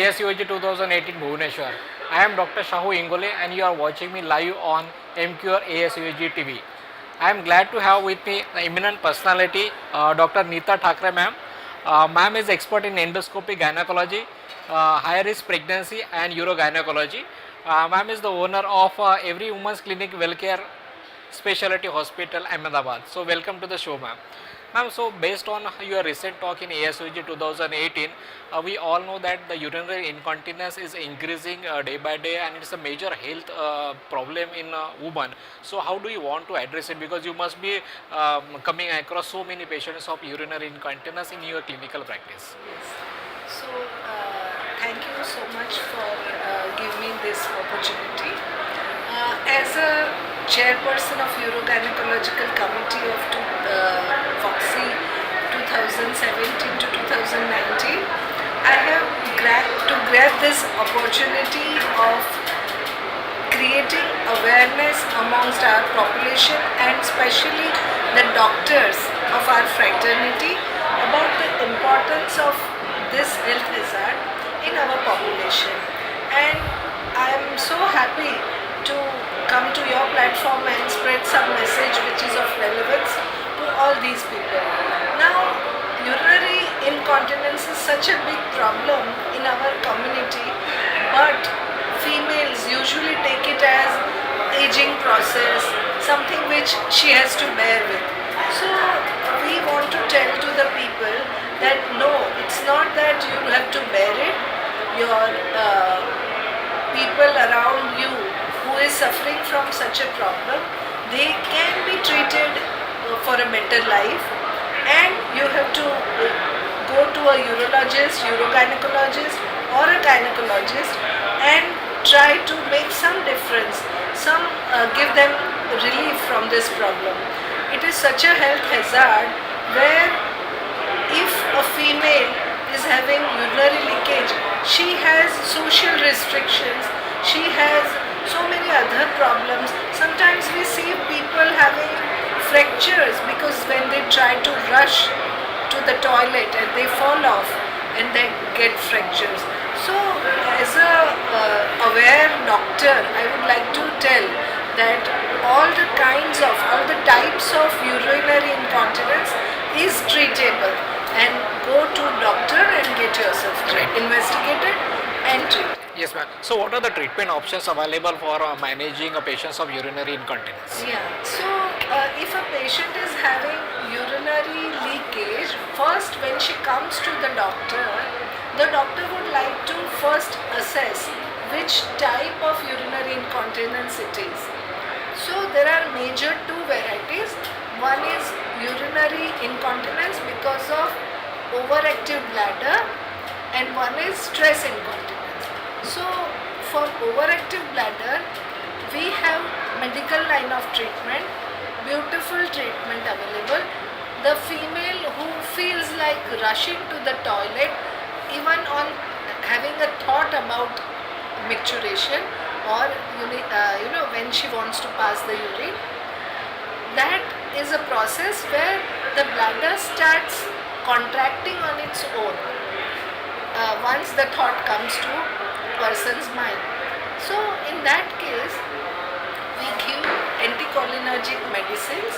ASUG 2018 Bhubaneswar. I am Dr. Shahu Ingole and you are watching me live on MQR ASUG TV. I am glad to have with me the eminent personality Dr. Nita Thakre ma'am. Ma'am is expert in endoscopy gynecology, high risk pregnancy and urogynecology. Ma'am is the owner of Every Women's Clinic Wellcare Specialty Hospital, Ahmedabad. So welcome to the show, ma'am. Ma'am, so based on your recent talk in ASUG 2018, we all know that the urinary incontinence is increasing day by day and it's a major health problem in women. So how do you want to address it? Because you must be coming across so many patients of urinary incontinence in your clinical practice. Yes. So, thank you so much for giving me this opportunity. As a chairperson of Urogynecological Committee of FOXY 2017 to 2019, I have grab this opportunity of creating awareness amongst our population and especially the doctors of our fraternity about the importance of this health hazard in our population. And I am so happy to come to your platform and spread some message which is of relevance to all these people. Now, urinary incontinence is such a big problem in our community, but females usually take it as aging process, something which she has to bear with. So we want to tell to the people that no, it's not that you have to bear it. Your people around you who is suffering from such a problem, they can be treated for a better life, and you have to go to a urologist, urogynecologist or a gynecologist and try to make some difference, give them relief from this problem. It is such a health hazard where if a female is having urinary leakage, she has social restrictions, she has so many other problems. Sometimes we see people having fractures because when they try to rush to the toilet and they fall off and they get fractures. So as a aware doctor, I would like to tell that all the types of urinary incontinence is treatable, and go to doctor and get yourself investigated and treated. Yes, ma'am. So what are the treatment options available for managing a patient of urinary incontinence? Yeah, so if a patient is having urinary leakage, first when she comes to the doctor would like to first assess which type of urinary incontinence it is. So there are major two varieties. One is urinary incontinence because of overactive bladder and one is stress incontinence. So for overactive bladder, we have medical line of treatment, beautiful treatment available. The female who feels like rushing to the toilet, even on having a thought about micturition or when she wants to pass the urine, that is a process where the bladder starts contracting on its own once the thought comes to person's mind. So in that case, we give anticholinergic medicines,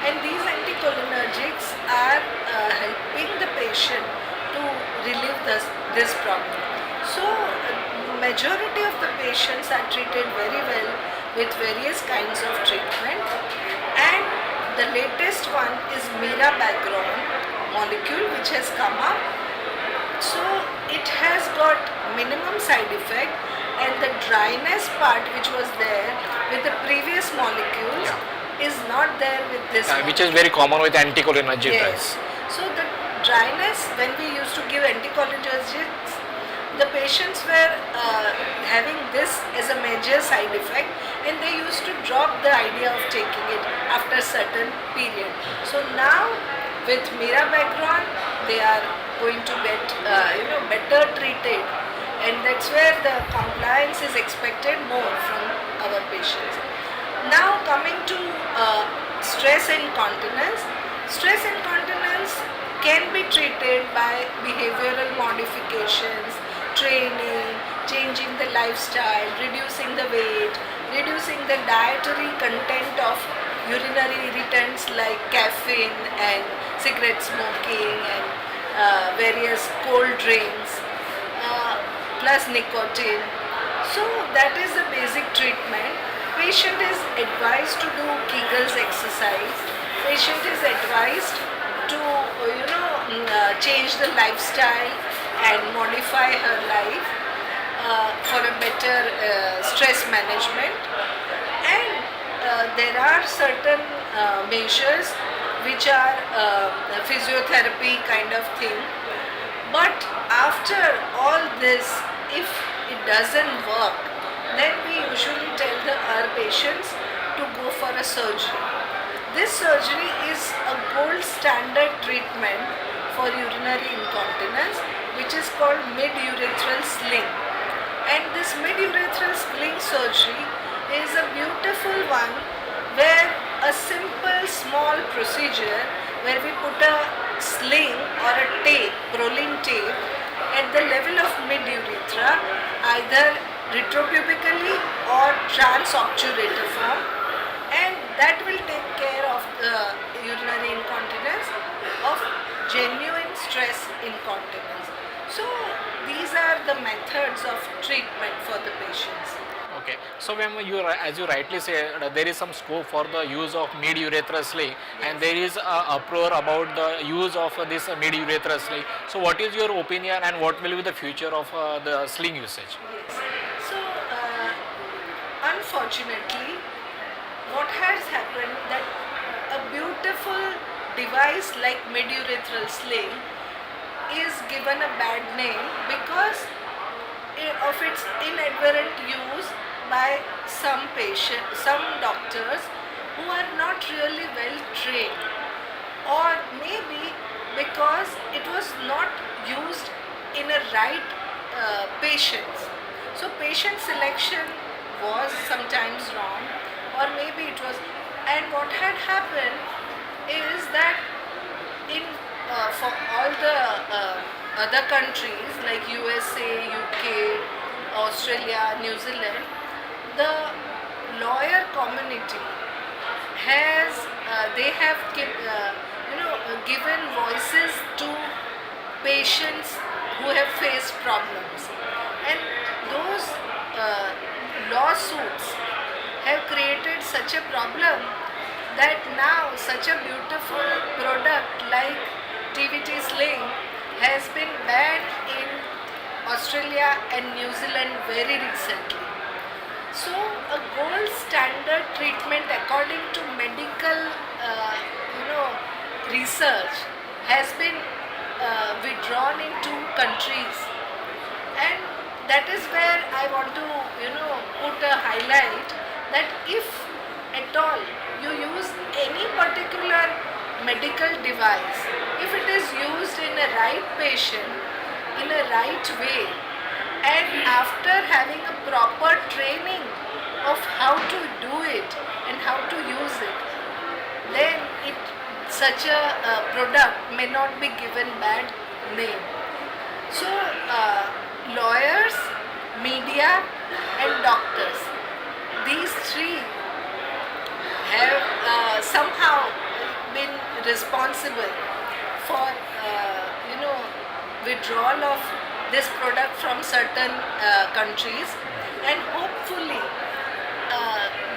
and these anticholinergics are helping the patient to relieve this problem. So majority of the patients are treated very well with various kinds of treatment, and the latest one is mirabegron molecule which has come up. So it has got minimum side effect, and the dryness part which was there with the previous molecules is not there with this one. Which is very common with anticholinergic drugs. So the dryness, when we used to give anticholinergics, the patients were having this as a major side effect, and they used to drop the idea of taking it after a certain period. So now with mirabegron, they are going to get better treated, and that's where the compliance is expected more from our patients. Now coming to stress incontinence. Stress incontinence can be treated by behavioral modifications, training, changing the lifestyle, reducing the weight, reducing the dietary content of urinary irritants like caffeine and cigarette smoking and various cold drinks, plus nicotine. So that is the basic treatment. Patient is advised to do Kegel's exercise. Patient is advised to change the lifestyle and modify her life for a better stress management. And there are certain measures which are physiotherapy kind of thing. But after all this, if it doesn't work, then we usually tell our patients to go for a surgery. This surgery is a gold standard treatment for urinary incontinence, which is called mid-urethral sling. And this mid-urethral sling surgery is a beautiful one, where a simple small procedure where we put a sling or a tape, Prolene tape, at the level of mid-urethra, either retropubically or transobturator form, and that will take care of the urinary incontinence, of genuine stress incontinence. So these are the methods of treatment for the patients. Okay, so when as you rightly said, there is some scope for the use of mid-urethral sling, and there is a uproar about the use of this mid-urethral sling. So what is your opinion, and what will be the future of the sling usage? Yes. So unfortunately, what has happened that a beautiful device like mid-urethral sling is given a bad name because of its inadvertent use by some patients, some doctors who are not really well trained, or maybe because it was not used in a right patients. So patient selection was sometimes wrong, or maybe it was. And what had happened is that in for all the other countries like USA, UK, Australia, New Zealand, the lawyer community has they have given voices to patients who have faced problems, and those lawsuits have created such a problem that now such a beautiful product like TBT Sling has been banned in Australia and New Zealand very recently. So a gold standard treatment according to medical research has been withdrawn in 2 countries, and that is where I want to put a highlight that if at all you use any particular medical device, if it is used in a right patient, in a right way, and after having a proper training of how to do it and how to use it, then such a product may not be given bad name. So lawyers, media and doctors, these three have somehow been responsible for withdrawal of this product from certain countries, and hopefully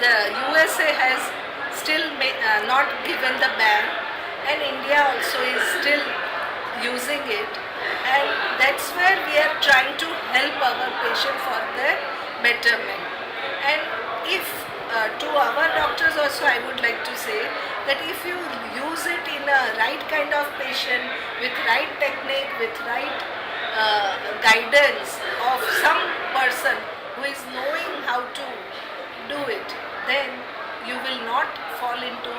the USA has still not given the ban, and India also is still using it, and that's where we are trying to help our patient for their betterment. And if to our doctors also I would like to say that if you use it in a right kind of patient, with right technique, with right guidance of some person who is knowing how to do it, then you will not fall into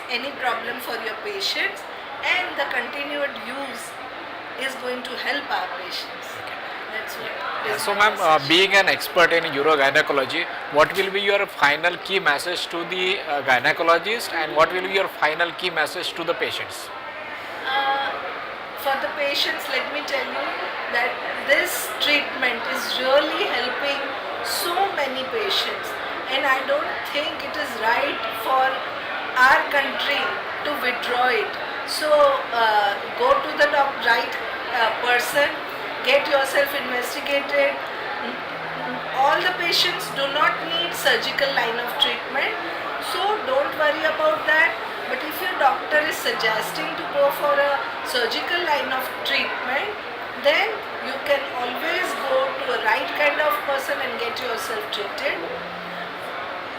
any problem for your patients, and the continued use is going to help our patients. That's what is So my ma'am, message. being an expert in urogynecology, what will be your final key message to the gynecologist, and what will be your final key message to the patients? For the patients, let me tell you that this treatment is really helping so many patients, and I don't think it is right for our country to withdraw it. So go to the right person, get yourself investigated. All the patients do not need surgical line of treatment, so don't worry about that. But if your doctor is suggesting to go for a surgical line of treatment, then you can always go to a right kind of person and get yourself treated.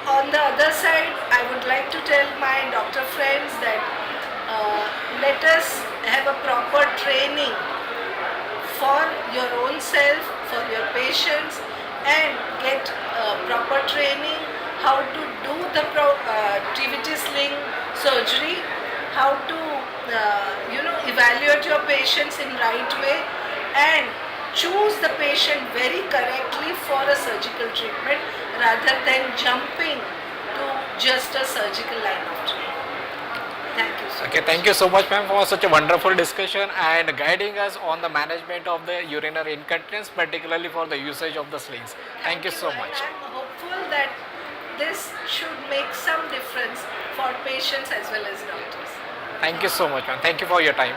On the other side, I would like to tell my doctor friends that let us have a proper training for your own self, for your patients, and get proper training how to do the TBT Sling surgery, how to evaluate your patients in right way, and choose the patient very correctly for a surgical treatment rather than jumping to just a surgical line of treatment. Thank you so Okay, much. thank you so much, ma'am, for such a wonderful discussion and guiding us on the management of the urinary incontinence, particularly for the usage of the slings. Thank you so much. I'm hopeful that this should make some difference for patients as well as doctors. Thank you so much, ma'am. Thank you for your time.